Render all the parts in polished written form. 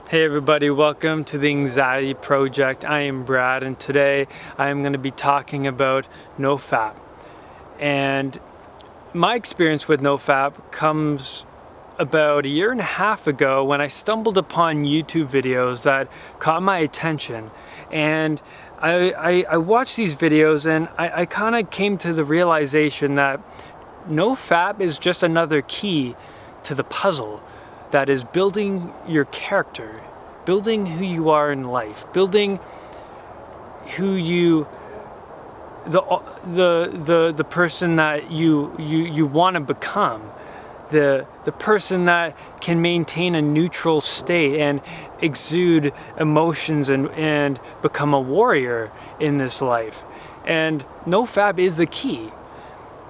Hey everybody, welcome to the Anxiety Project. I am Brad and today I am going to be talking about NoFap. And my experience with NoFap comes about a year and a half ago when I stumbled upon YouTube videos that caught my attention. And I watched these videos and I kind of came to the realization that NoFap is just another key to the puzzle that is building your character, building who you are in life, building who you, the person that you want to become, the person that can maintain a neutral state and exude emotions and become a warrior in this life. And NoFap is the key.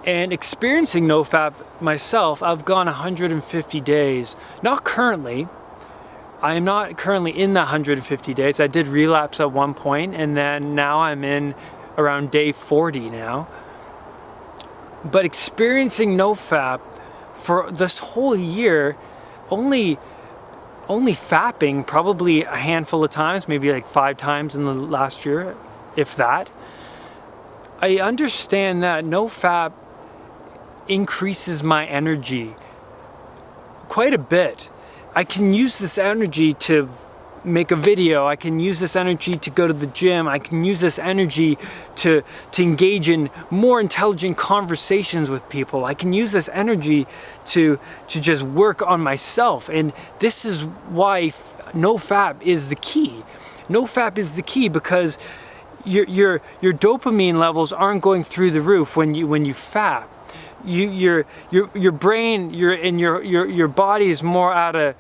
And experiencing NoFap myself, I've gone 150 days. Not currently. I am not currently in the 150 days. I did relapse at one point, and then now I'm in around day 40 now. But experiencing NoFap for this whole year, only fapping probably a handful of times, maybe like 5 times in the last year, if that. I understand that NoFap increases my energy quite a bit. I can use this energy to make a video. I can use this energy to go to the gym. I can use this energy to engage in more intelligent conversations with people. I can use this energy to just work on myself. And this is why NoFap is the key. NoFap is the key because your dopamine levels aren't going through the roof when you fap. Your brain, your body is more at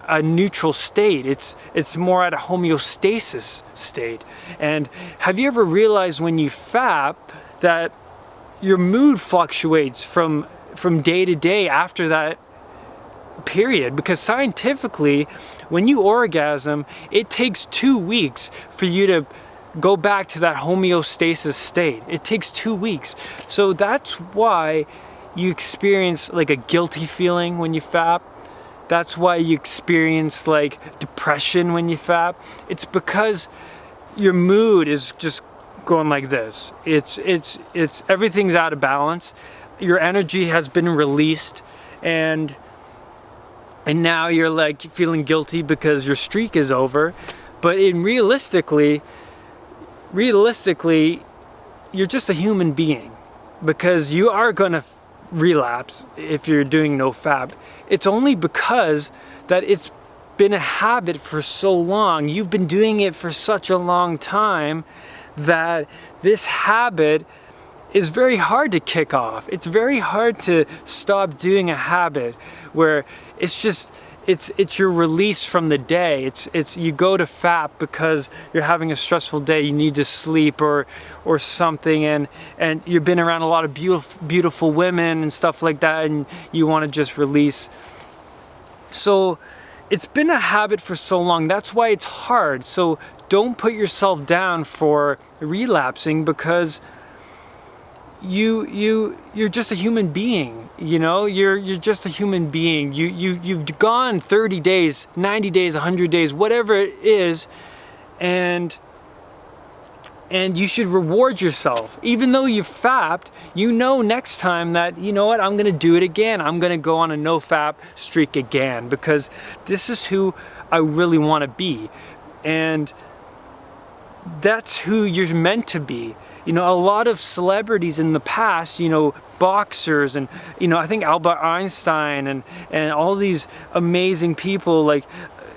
a neutral state. It's more at a homeostasis state. And have you ever realized when you fap that your mood fluctuates from day to day after that period? Because scientifically, when you orgasm, it takes 2 weeks for you to go back to that homeostasis state. It takes 2 weeks. So that's why you experience like a guilty feeling when you fap. That's why you experience like depression when you fap. It's because your mood is just going like this. It's everything's out of balance. Your energy has been released and now you're like feeling guilty because your streak is over. But realistically, you're just a human being because you are gonna relapse if you're doing NoFap. It's only because that it's been a habit for so long. You've been doing it for such a long time that this habit is very hard to kick off. It's very hard to stop doing a habit where it's your release from the day. It's you go to fap because you're having a stressful day, you need to sleep or something, and you've been around a lot of beautiful women and stuff like that, and you want to just release. So it's been a habit for so long. That's why it's hard. So don't put yourself down for relapsing because you're just a human being, you know. You're just a human being. You've gone 30 days, 90 days, 100 days, whatever it is, and you should reward yourself. Even though you fapped, you know next time that, you know what, I'm gonna do it again. I'm gonna go on a NoFap streak again because this is who I really want to be, and that's who you're meant to be. You know, a lot of celebrities in the past, you know, boxers and, you know, I think Albert Einstein and all these amazing people, like,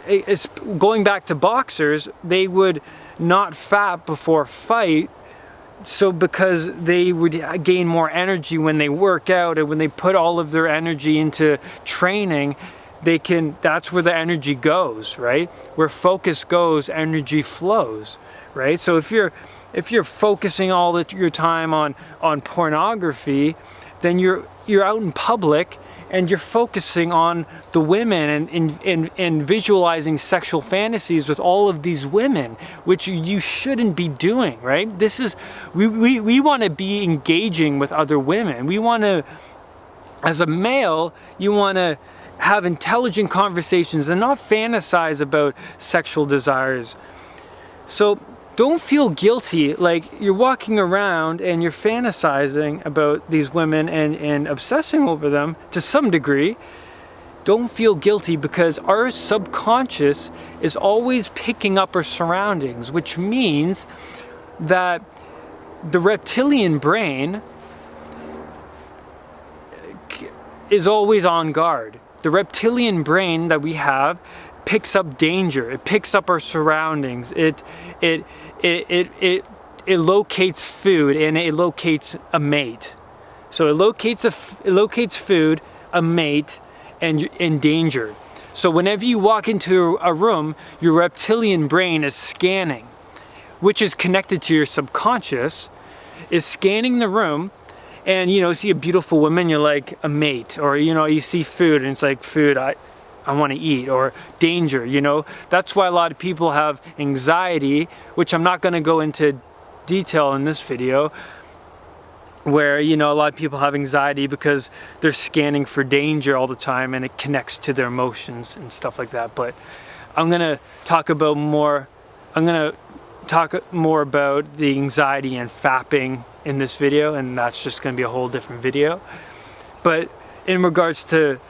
it's going back to boxers, they would not fap before a fight. So because they would gain more energy when they work out and when they put all of their energy into training, that's where the energy goes, right? Where focus goes, energy flows, right? So if you're focusing all your time on pornography, then you're out in public and you're focusing on the women and visualizing sexual fantasies with all of these women, which you shouldn't be doing, right? We want to be engaging with other women. We want to, as a male, you want to have intelligent conversations and not fantasize about sexual desires. So don't feel guilty, like you're walking around and you're fantasizing about these women and obsessing over them to some degree. Don't feel guilty, because our subconscious is always picking up our surroundings, which means that the reptilian brain is always on guard. The reptilian brain that we have picks up danger. It picks up our surroundings. It locates food, and it locates a mate. So it locates food, a mate, and in danger. So whenever you walk into a room, your reptilian brain is scanning, which is connected to your subconscious, is scanning the room. And you see a beautiful woman, you're like, a mate. Or you see food and it's like, food, I want to eat. Or danger. That's why a lot of people have anxiety, which I'm not going to go into detail in this video, where a lot of people have anxiety because they're scanning for danger all the time, and it connects to their emotions and stuff like that. But I'm going to talk more about the anxiety and fapping in this video, and that's just going to be a whole different video. But in regards to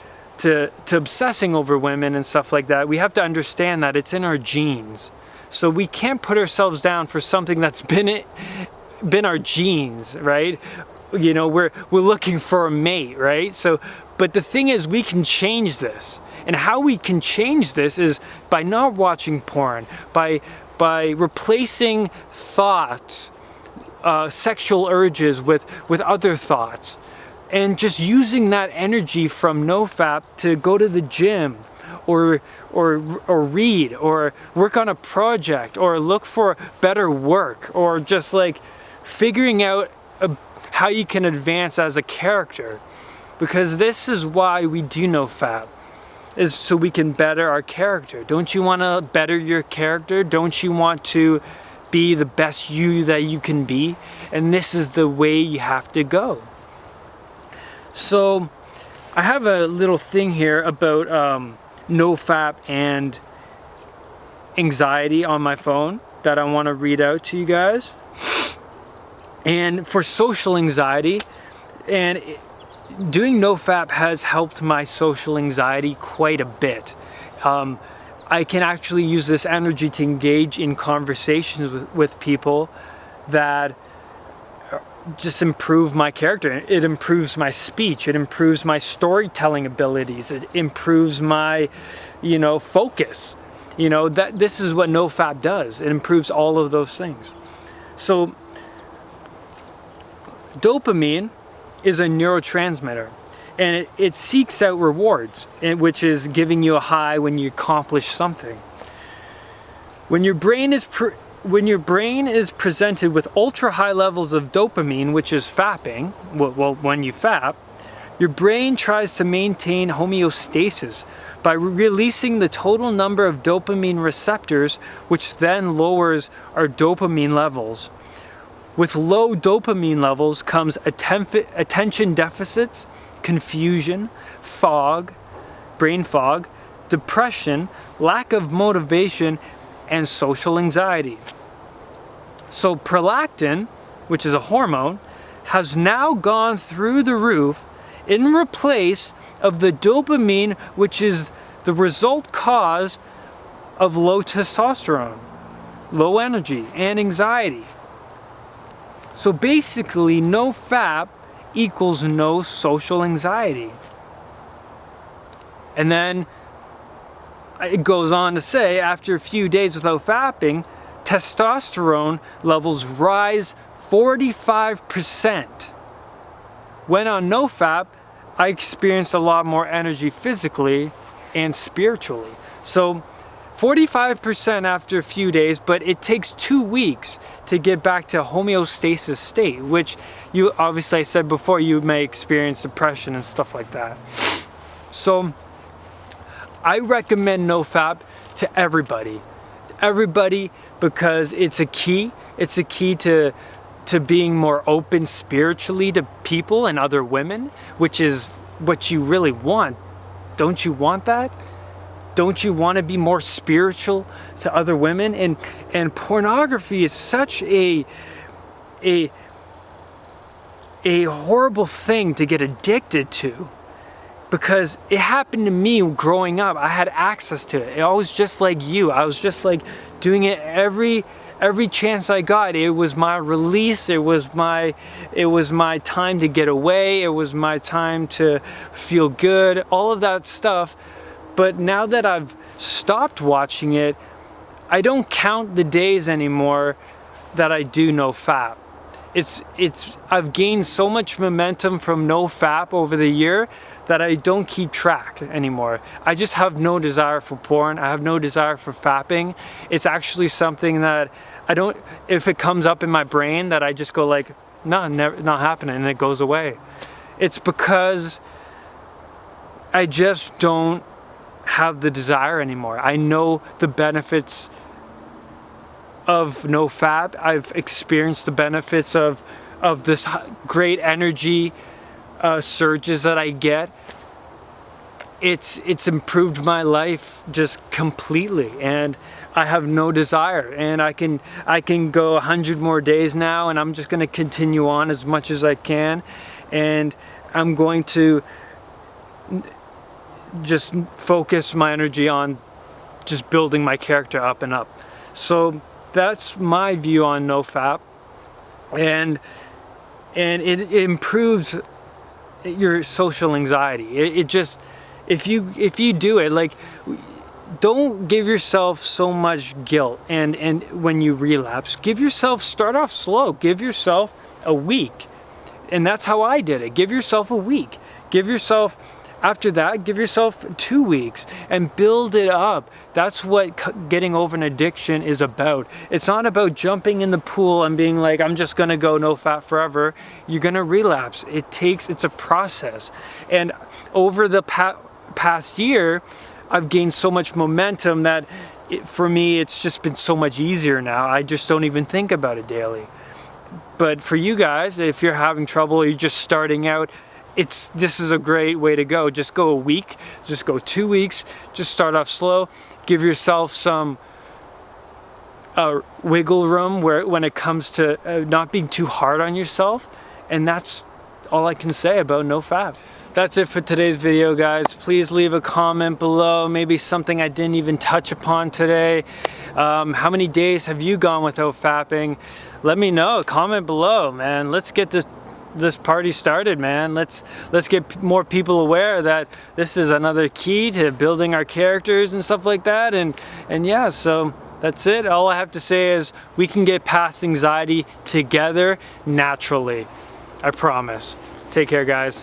obsessing over women and stuff like that, we have to understand that it's in our genes. So we can't put ourselves down for something that's been our genes, right? We're looking for a mate, right? So, but the thing is, we can change this. And how we can change this is by not watching porn, by replacing thoughts, sexual urges with other thoughts, and just using that energy from NoFap to go to the gym, or read, or work on a project, or look for better work, or just like figuring out how you can advance as a character. Because this is why we do NoFap, is so we can better our character. Don't you want to better your character? Don't you want to be the best you that you can be? And this is the way you have to go. So I have a little thing here about NoFap and anxiety on my phone that I want to read out to you guys. And for social anxiety, and doing NoFap has helped my social anxiety quite a bit. I can actually use this energy to engage in conversations with people that just improve my character. It improves my speech. It improves my storytelling abilities. It improves my, focus. This is what NoFap does. It improves all of those things. So dopamine is a neurotransmitter, and it seeks out rewards, which is giving you a high when you accomplish something. When your brain is presented with ultra high levels of dopamine, which is fapping, when you fap, your brain tries to maintain homeostasis by releasing the total number of dopamine receptors, which then lowers our dopamine levels. With low dopamine levels comes attention deficits, confusion, brain fog, depression, lack of motivation, and social anxiety. So prolactin, which is a hormone, has now gone through the roof in replace of the dopamine, which is the result cause of low testosterone, low energy, and anxiety. So basically, NoFap equals no social anxiety. And then it goes on to say, after a few days without fapping, testosterone levels rise 45%. When on NoFap, I experienced a lot more energy physically and spiritually. So 45% after a few days, but it takes 2 weeks to get back to homeostasis state, which you obviously, I said before, you may experience depression and stuff like that. So I recommend NoFap to everybody. Because it's a key. It's a key to being more open spiritually to people and other women, which is what you really want Don't you want that? Don't you want to be more spiritual to other women? And pornography is such a horrible thing to get addicted to, because it happened to me growing up. I had access to it. I was just like you. I was just like doing it every chance I got. It was my release. It was my time to get away. It was my time to feel good. All of that stuff. But now that I've stopped watching it, I don't count the days anymore that I do NoFap. I've gained so much momentum from NoFap over the year that I don't keep track anymore. I just have no desire for porn. I have no desire for fapping. It's actually something that I don't, if it comes up in my brain, that I just go like, no, never, not happening, and it goes away. It's because I just don't have the desire anymore. I know the benefits of NoFap. I've experienced the benefits of this great energy surges that I get. It's improved my life just completely, and I have no desire, and I can go 100 more days now, and I'm just going to continue on as much as I can, and I'm going to just focus my energy on just building my character up and up. So that's my view on NoFap, and it improves your social anxiety. It just, if you do it, like, don't give yourself so much guilt, and when you relapse, start off slow. Give yourself a week, and that's how I did it. Give yourself a week. After that, give yourself 2 weeks and build it up. That's what getting over an addiction is about. It's not about jumping in the pool and being like, I'm just gonna go NoFap forever. You're gonna relapse. It's a process. And over the past year, I've gained so much momentum that for me, it's just been so much easier now. I just don't even think about it daily. But for you guys, if you're having trouble, you're just starting out, this is a great way to go. Just go a week, just go 2 weeks, just start off slow. Give yourself some wiggle room when it comes to not being too hard on yourself. And that's all I can say about NoFap. That's it for today's video, guys. Please leave a comment below, maybe something I didn't even touch upon today. How many days have you gone without fapping? Let me know, comment below, man. Let's get this party started, man. Let's get more people aware that this is another key to building our characters and stuff like that. And yeah, so that's it. All I have to say is we can get past anxiety together naturally. I promise. Take care, guys.